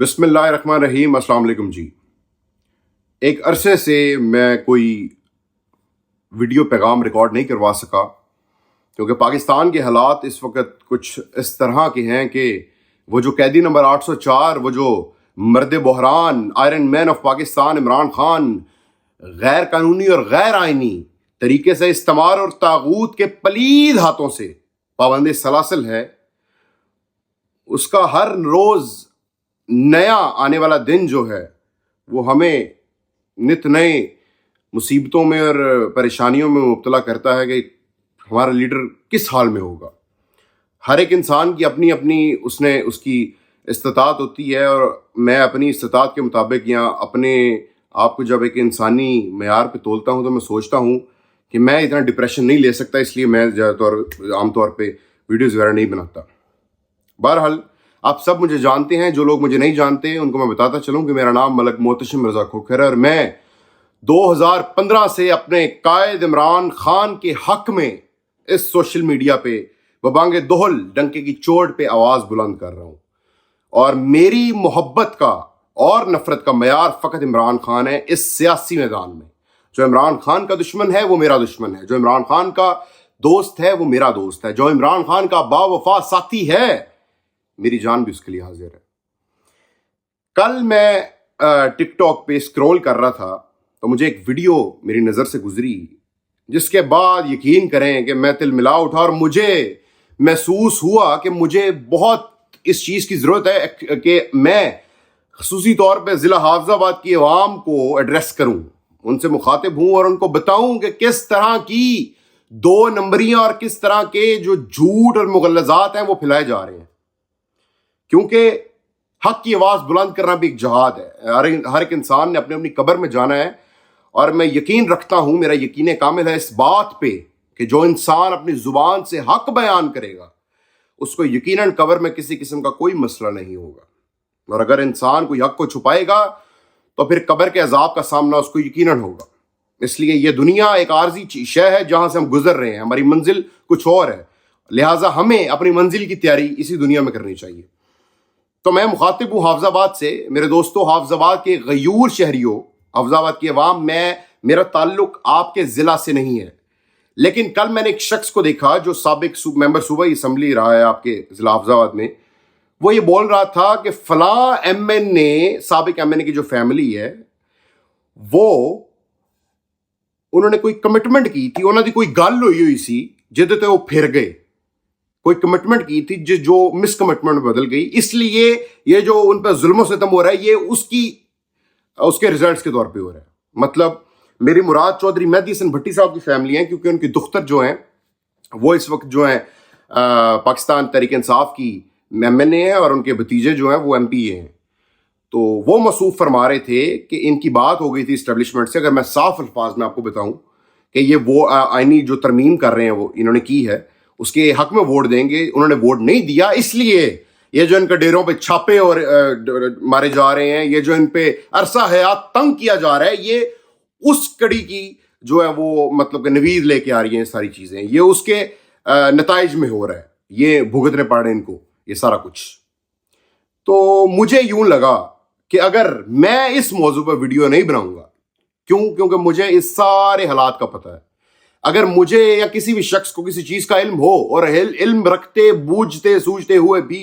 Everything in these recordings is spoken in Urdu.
بسم اللہ الرحمن الرحیم۔ السلام علیکم جی۔ ایک عرصے سے میں کوئی ویڈیو پیغام ریکارڈ نہیں کروا سکا کیونکہ پاکستان کے حالات اس وقت کچھ اس طرح کے ہیں کہ وہ جو قیدی نمبر 804، وہ جو مرد بحران iron man of Pakistan Imran Khan غیر قانونی اور غیر آئینی طریقے سے استعمار اور طاغوت کے پلید ہاتھوں سے پابند سلاسل ہے، اس کا ہر روز نیا آنے والا دن جو ہے وہ ہمیں نت نئے مصیبتوں میں اور پریشانیوں میں مبتلا کرتا ہے کہ ہمارا لیڈر کس حال میں ہوگا۔ ہر ایک انسان کی اپنی اپنی اس کی استطاعت ہوتی ہے، اور میں اپنی استطاعت کے مطابق یا اپنے آپ کو جب ایک انسانی معیار پہ تولتا ہوں تو میں سوچتا ہوں کہ میں اتنا ڈپریشن نہیں لے سکتا، اس لیے میں عام طور پہ ویڈیوز وغیرہ نہیں بناتا۔ بہرحال آپ سب مجھے جانتے ہیں، جو لوگ مجھے نہیں جانتے ان کو میں بتاتا چلوں کہ میرا نام ملک محتشم رضا کھوکھر ہے، اور میں 2015 سے اپنے قائد عمران خان کے حق میں اس سوشل میڈیا پہ ببانگ دہل ڈنکے کی چوٹ پہ آواز بلند کر رہا ہوں، اور میری محبت کا اور نفرت کا معیار فقط عمران خان ہے۔ اس سیاسی میدان میں جو عمران خان کا دشمن ہے وہ میرا دشمن ہے، جو عمران خان کا دوست ہے وہ میرا دوست ہے، جو عمران خان کا با وفا ساتھی ہے میری جان بھی اس کے لیے حاضر ہے۔ کل میں ٹک ٹاک پہ اسکرول کر رہا تھا تو مجھے ایک ویڈیو میری نظر سے گزری، جس کے بعد یقین کریں کہ میں تل ملا اٹھا اور مجھے محسوس ہوا کہ مجھے بہت اس چیز کی ضرورت ہے کہ میں خصوصی طور پہ ضلع حافظ آباد کی عوام کو ایڈریس کروں، ان سے مخاطب ہوں اور ان کو بتاؤں کہ کس طرح کی دو نمبریاں اور کس طرح کے جو جھوٹ اور مغلظات ہیں وہ پھیلائے جا رہے ہیں، کیونکہ حق کی آواز بلند کرنا بھی ایک جہاد ہے۔ ہر ایک انسان نے اپنی اپنی قبر میں جانا ہے، اور میں یقین رکھتا ہوں، میرا یقین کامل ہے اس بات پہ کہ جو انسان اپنی زبان سے حق بیان کرے گا اس کو یقیناً قبر میں کسی قسم کا کوئی مسئلہ نہیں ہوگا، اور اگر انسان کوئی حق کو چھپائے گا تو پھر قبر کے عذاب کا سامنا اس کو یقیناً ہوگا۔ اس لیے یہ دنیا ایک عارضی شے ہے جہاں سے ہم گزر رہے ہیں، ہماری منزل کچھ اور ہے، لہٰذا ہمیں اپنی منزل کی تیاری اسی دنیا میں کرنی چاہیے۔ تو میں مخاطب ہوں حافظ آباد سے، میرے دوستوں حافظ آباد کے غیور شہریوں، حافظ آباد کی عوام، میرا تعلق آپ کے ضلع سے نہیں ہے، لیکن کل میں نے ایک شخص کو دیکھا جو سابق ممبر صوبائی اسمبلی رہا ہے آپ کے ضلع حافظ آباد میں۔ وہ یہ بول رہا تھا کہ فلاں ایم این نے، سابق ایم این اے کی جو فیملی ہے، وہ انہوں نے کوئی کمٹمنٹ کی تھی، انہوں نے کوئی گل ہوئی سی جہدے تے وہ پھر گئے، کوئی کمٹمنٹ کی تھی جو مس کمٹمنٹ بدل گئی، اس لیے یہ جو ان پہ ظلم و ستم ہو رہا ہے یہ اس کے ریزلٹس کے طور پہ ہو رہا ہے۔ مطلب میری مراد چودھری مہدی حسن بھٹی صاحب کی فیملی ہیں، کیونکہ ان کی دختر جو ہیں وہ اس وقت جو ہیں پاکستان تحریک انصاف کی ایم این اے ہیں، اور ان کے بھتیجے جو ہیں وہ ایم پی اے ہیں۔ تو وہ موصوف فرما رہے تھے کہ ان کی بات ہو گئی تھی اسٹیبلشمنٹ سے، اگر میں صاف الفاظ میں آپ کو بتاؤں کہ یہ وہ آئینی جو ترمیم کر رہے ہیں وہ انہوں نے کی ہے، اس کے حق میں ووٹ دیں گے، انہوں نے ووٹ نہیں دیا، اس لیے یہ جو ان کے ڈیروں پہ چھاپے اور مارے جا رہے ہیں، یہ جو ان پہ عرصہ حیات تنگ کیا جا رہا ہے، یہ اس کڑی کی جو ہے وہ مطلب کہ نوید لے کے آ رہی ہیں ساری چیزیں، یہ اس کے نتائج میں ہو رہا ہے، یہ بھگتنے پڑ رہے ہیں ان کو یہ سارا کچھ۔ تو مجھے یوں لگا کہ اگر میں اس موضوع پہ ویڈیو نہیں بناؤں گا، کیونکہ مجھے اس سارے حالات کا پتہ ہے، اگر مجھے یا کسی بھی شخص کو کسی چیز کا علم ہو اور علم رکھتے بوجھتے سوچتے ہوئے بھی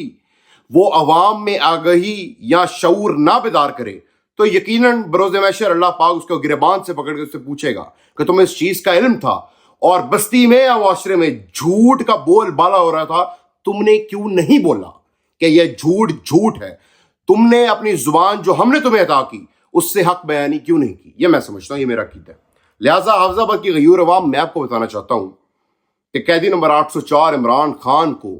وہ عوام میں آگہی یا شعور نہ بیدار کرے تو یقیناً بروز محشر اللہ پاک اس کو گریبان سے پکڑ کے اس سے پوچھے گا کہ تمہیں اس چیز کا علم تھا اور بستی میں یا معاشرے میں جھوٹ کا بول بالا ہو رہا تھا، تم نے کیوں نہیں بولا کہ یہ جھوٹ ہے؟ تم نے اپنی زبان جو ہم نے تمہیں عطا کی اس سے حق بیانی کیوں نہیں کی؟ یہ میں سمجھتا ہوں، یہ میرا عقیدہ ہے۔ لہٰذا حافظ آباد کی غیور عوام، میں آپ کو بتانا چاہتا ہوں کہ قیدی نمبر 804 عمران خان کو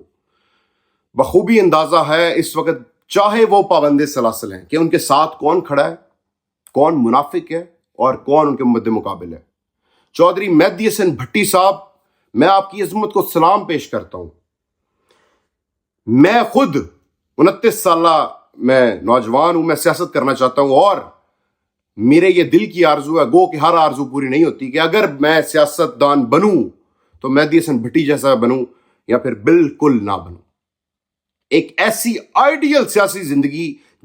بخوبی اندازہ ہے اس وقت، چاہے وہ پابند سلاسل ہیں، کہ ان کے ساتھ کون کھڑا ہے، کون منافق ہے اور کون ان کے مد مقابل ہے۔ چودھری مہدی حسن بھٹی صاحب، میں آپ کی عظمت کو سلام پیش کرتا ہوں۔ میں خود 29 سالہ میں نوجوان ہوں، میں سیاست کرنا چاہتا ہوں، اور میرے یہ دل کی آرزو ہے، گو کہ ہر آرزو پوری نہیں ہوتی، کہ اگر میں سیاست دان بنوں تو مہدی حسن بھٹی جیسا بنوں یا پھر بالکل نہ بنوں۔ ایک ایسی آئیڈیل سیاسی زندگی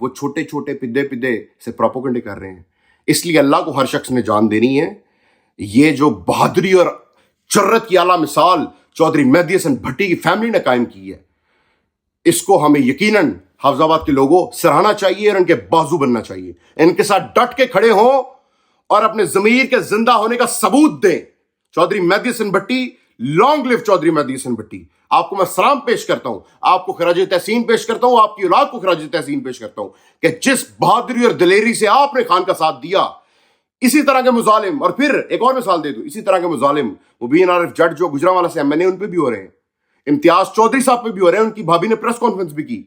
وہ چھوٹے چھوٹے پدے پدے سے پروپیگنڈے کر رہے ہیں. اس لیے اللہ کو ہر شخص نے جان دینی ہے. یہ جو بہادری اور جرت کی اعلیٰ مثال چودھری مہدی حسن بھٹی کی فیملی نے قائم کی ہے, اس کو ہمیں یقیناً حافظ آباد کے لوگوں سراہنا چاہیے اور ان کے بازو بننا چاہیے. ان کے ساتھ ڈٹ کے کھڑے ہوں اور اپنے ضمیر کے زندہ ہونے کا ثبوت دیں. چودھری مہدی حسن بھٹی, لانگ لیو چودھری مہدی حسن بھٹی. آپ کو میں سلام پیش کرتا ہوں, آپ کو خراج تحسین پیش کرتا ہوں, آپ کی اولاد کو خراج تحسین پیش کرتا ہوں کہ جس بہادری اور دلیری سے آپ نے خان کا ساتھ دیا, اسی طرح کے مظالم, اور پھر ایک اور مثال دے دوں, اسی طرح کے مظالم مبین عارف جٹ جو گجرانوالہ سے ایم این اے, ان پہ بھی ہو رہے ہیں. امتیاز چودھری صاحب پہ بھی ہو رہے ہیں, ان کی بھابھی نے پریس کانفرنس بھی کی.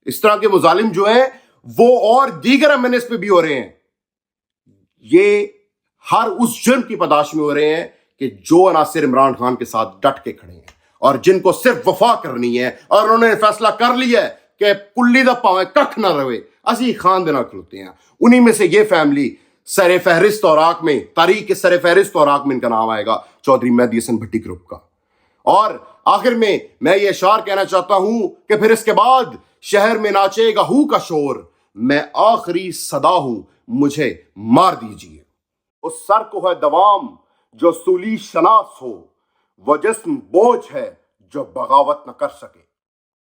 اس طرح کے مظالم جو ہیں وہ اور دیگر ایم این ایس پہ بھی ہو رہے ہیں. یہ ہر اس جرم کی پاداش میں ہو رہے ہیں کہ جو عناصر عمران خان کے ساتھ ڈٹ کے کھڑے ہیں اور جن کو صرف وفا کرنی ہے, اور انہوں نے فیصلہ کر لیا ہے کہ کلی دا پاویں ککھ نہ رہے, اسی خان دینا کھلوتے ہیں. انہی میں سے یہ فیملی سر فہرست اوراق میں, تاریخ کے سر فہرست اوراق میں ان کا نام آئے گا, چودھری مہدی حسن بھٹی گروپ کا. اور آخر میں یہ اشعار کہنا چاہتا ہوں کہ پھر اس کے بعد شہر میں ناچے گا ہو کا شور, میں آخری صدا ہوں, مجھے مار دیجیے. اس سر کو ہے دوام جو سولی شناس ہو, وہ جسم بوجھ ہے جو بغاوت نہ کر سکے.